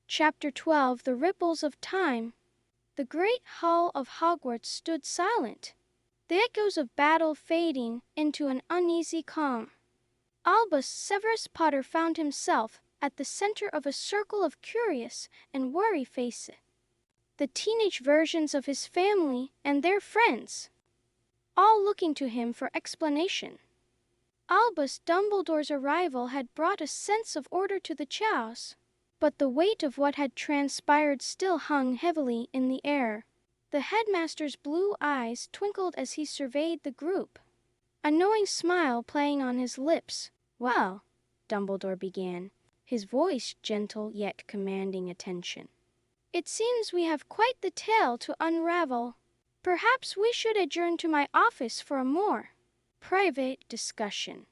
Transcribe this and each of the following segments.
Chapter 12 The Ripples of Time. The great hall of Hogwarts stood silent, the echoes of battle fading into an uneasy calm. Albus Severus Potter found himself at the center of a circle of curious and worried faces, the teenage versions of his family and their friends, all looking to him for explanation. Albus Dumbledore's arrival had brought a sense of order to the chaos, but the weight of what had transpired still hung heavily in the air. The headmaster's blue eyes twinkled as he surveyed the group, a knowing smile playing on his lips. "Well," Dumbledore began, his voice gentle yet commanding attention, "it seems we have quite the tale to unravel. Perhaps we should adjourn to my office for a more private discussion."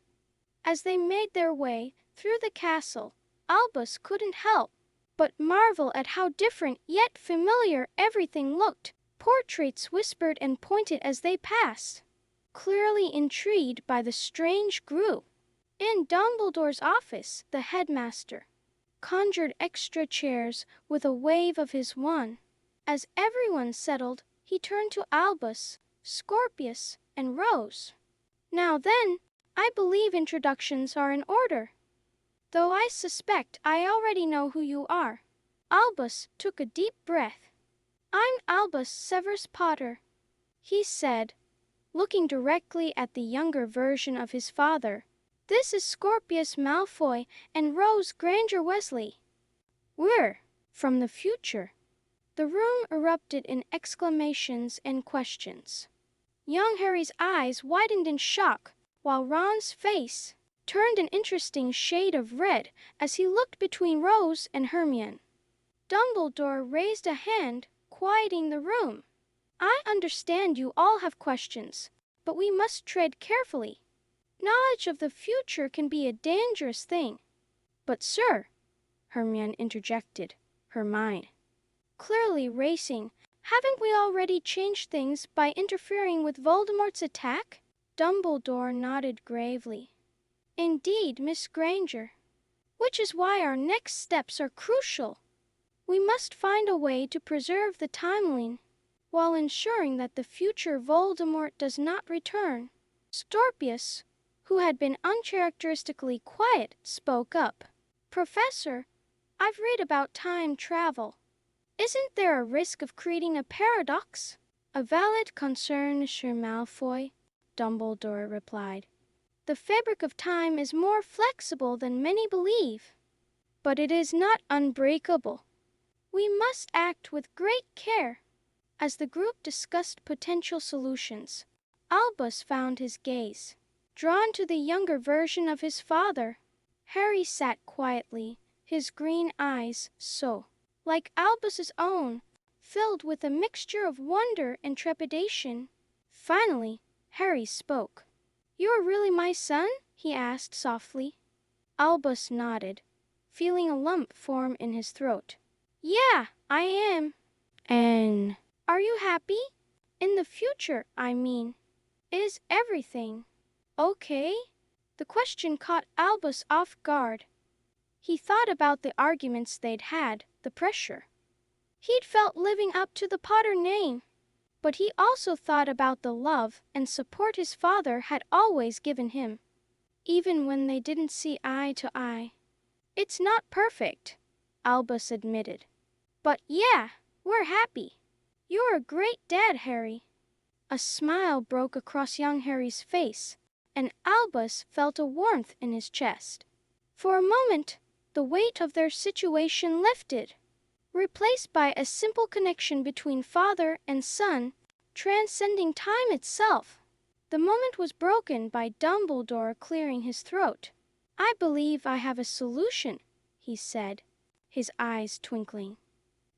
As they made their way through the castle, Albus couldn't help but marvel at how different yet familiar everything looked. Portraits whispered and pointed as they passed, clearly intrigued by the strange group. In Dumbledore's office, the headmaster conjured extra chairs with a wave of his wand. As everyone settled, he turned to Albus, Scorpius, and Rose. "Now then, I believe introductions are in order, though I suspect I already know who you are." Albus took a deep breath. "I'm Albus Severus Potter," he said, looking directly at the younger version of his father. "This is Scorpius Malfoy and Rose Granger Weasley. We're from the future." The room erupted in exclamations and questions. Young Harry's eyes widened in shock, while Ron's face turned an interesting shade of red as he looked between Rose and Hermione. Dumbledore raised a hand, quieting the room. "I understand you all have questions, but we must tread carefully. Knowledge of the future can be a dangerous thing." "But sir," Hermione interjected, her mind clearly racing, "haven't we already changed things by interfering with Voldemort's attack?" Dumbledore nodded gravely. "Indeed, Miss Granger. Which is why our next steps are crucial. We must find a way to preserve the timeline while ensuring that the future Voldemort does not return." Scorpius, who had been uncharacteristically quiet, spoke up. "Professor, I've read about time travel. Isn't there a risk of creating a paradox?" "A valid concern, Monsieur Malfoy," Dumbledore replied. "The fabric of time is more flexible than many believe, but it is not unbreakable. We must act with great care." As the group discussed potential solutions, Albus found his gaze drawn to the younger version of his father. Harry sat quietly, his green eyes, so like Albus's own, filled with a mixture of wonder and trepidation. Finally, Harry spoke. "You're really my son?" he asked softly. Albus nodded, feeling a lump form in his throat. "Yeah, I am." "And are you happy? In the future, I mean. Is everything okay?" The question caught Albus off guard. He thought about the arguments they'd had, the pressure he'd felt living up to the Potter name. But he also thought about the love and support his father had always given him, even when they didn't see eye to eye. "It's not perfect," Albus admitted. "But yeah, we're happy. You're a great dad, Harry." A smile broke across young Harry's face, and Albus felt a warmth in his chest. For a moment, the weight of their situation lifted, replaced by a simple connection between father and son, transcending time itself. The moment was broken by Dumbledore clearing his throat. "I believe I have a solution," he said, his eyes twinkling.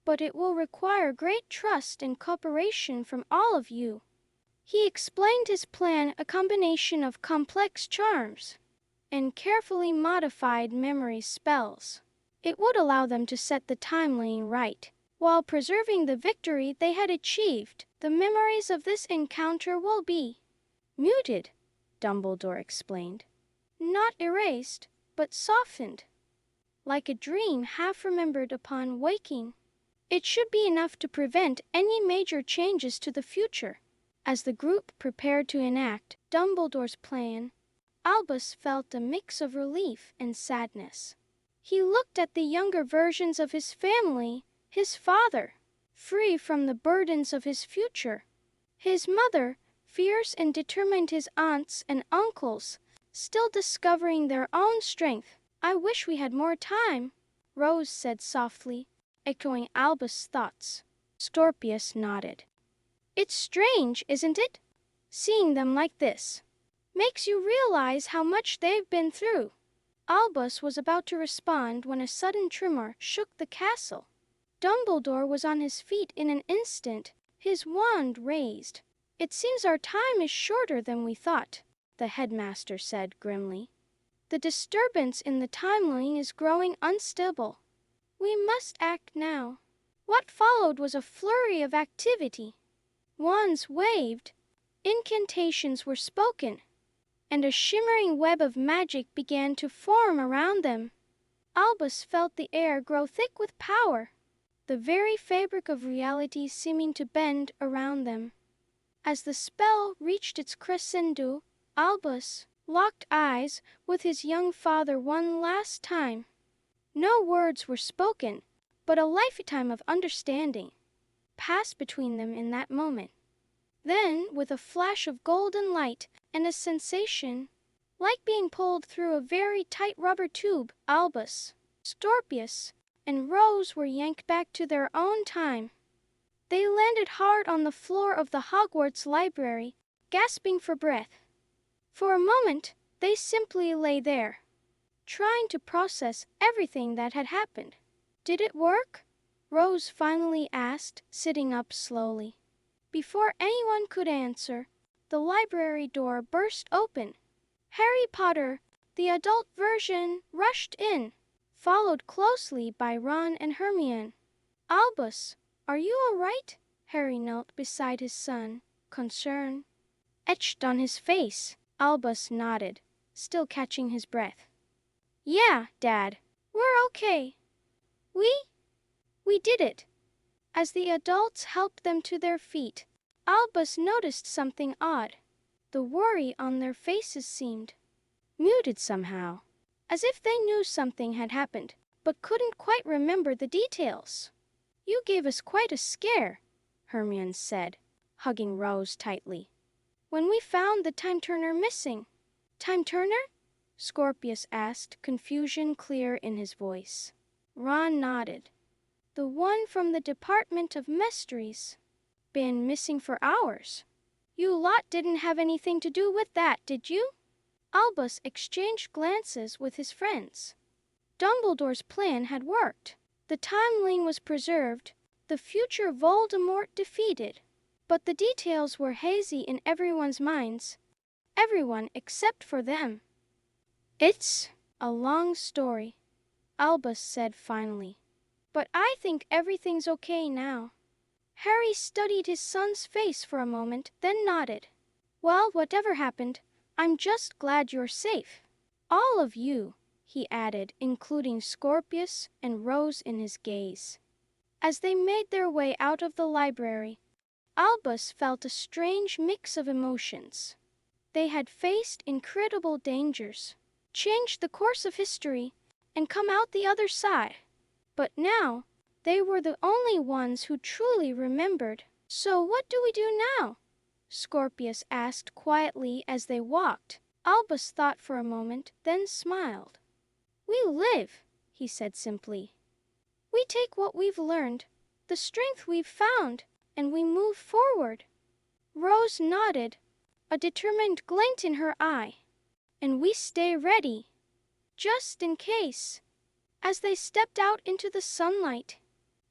"But it will require great trust and cooperation from all of you." He explained his plan, a combination of complex charms and carefully modified memory spells. It would allow them to set the timeline right, while preserving the victory they had achieved. "The memories of this encounter will be muted," Dumbledore explained. "Not erased, but softened. like a dream half remembered upon waking. It should be enough to prevent any major changes to the future. As the group prepared to enact Dumbledore's plan, Albus felt a mix of relief and sadness. He looked at the younger versions of his family, his father, free from the burdens of his future, his mother, fierce and determined, his aunts and uncles, still discovering their own strength. "I wish we had more time," Rose said softly, echoing Albus' thoughts. Scorpius nodded. "It's strange, isn't it? Seeing them like this. Makes you realize how much they've been through." Albus was about to respond when a sudden tremor shook the castle. Dumbledore was on his feet in an instant, his wand raised. "It seems our time is shorter than we thought," the headmaster said grimly. "The disturbance in the timeline is growing unstable. We must act now." What followed was a flurry of activity. Wands waved, incantations were spoken, and a shimmering web of magic began to form around them. Albus felt the air grow thick with power, the very fabric of reality seeming to bend around them. As the spell reached its crescendo, Albus locked eyes with his young father one last time. No words were spoken, but a lifetime of understanding passed between them in that moment. Then, with a flash of golden light and a sensation like being pulled through a very tight rubber tube, Albus, Scorpius, and Rose were yanked back to their own time. They landed hard on the floor of the Hogwarts library, gasping for breath. For a moment, they simply lay there, trying to process everything that had happened. "Did it work?" Rose finally asked, sitting up slowly. Before anyone could answer, the library door burst open. Harry Potter, the adult version, rushed in, followed closely by Ron and Hermione. "Albus, are you all right?" Harry knelt beside his son, concern etched on his face. Albus nodded, still catching his breath. "Yeah, Dad, we're okay. We did it." As the adults helped them to their feet, Albus noticed something odd. The worry on their faces seemed muted somehow, as if they knew something had happened, but couldn't quite remember the details. "You gave us quite a scare," Hermione said, hugging Rose tightly. "When we found the time turner missing." "Time turner?" Scorpius asked, confusion clear in his voice. Ron nodded. "The one from the Department of Mysteries. Been missing for hours. You lot didn't have anything to do with that, did you?" Albus exchanged glances with his friends. Dumbledore's plan had worked. The timeline was preserved, the future Voldemort defeated. But the details were hazy in everyone's minds. Everyone except for them. "It's a long story," Albus said finally. "But I think everything's okay now." Harry studied his son's face for a moment, then nodded. "Well, whatever happened, I'm just glad you're safe. All of you," he added, including Scorpius and Rose in his gaze. As they made their way out of the library, Albus felt a strange mix of emotions. They had faced incredible dangers, changed the course of history, and come out the other side. But now, they were the only ones who truly remembered. "So what do we do now?" Scorpius asked quietly as they walked. Albus thought for a moment, then smiled. "We live," he said simply. "We take what we've learned, the strength we've found, and we move forward." Rose nodded, a determined glint in her eye. "And we stay ready, just in case." As they stepped out into the sunlight,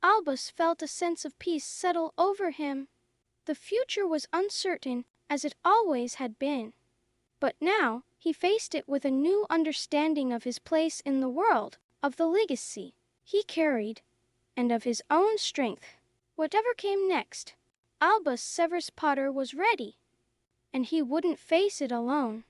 Albus felt a sense of peace settle over him. The future was uncertain, as it always had been. But now, he faced it with a new understanding of his place in the world, of the legacy he carried, and of his own strength. Whatever came next, Albus Severus Potter was ready, and he wouldn't face it alone.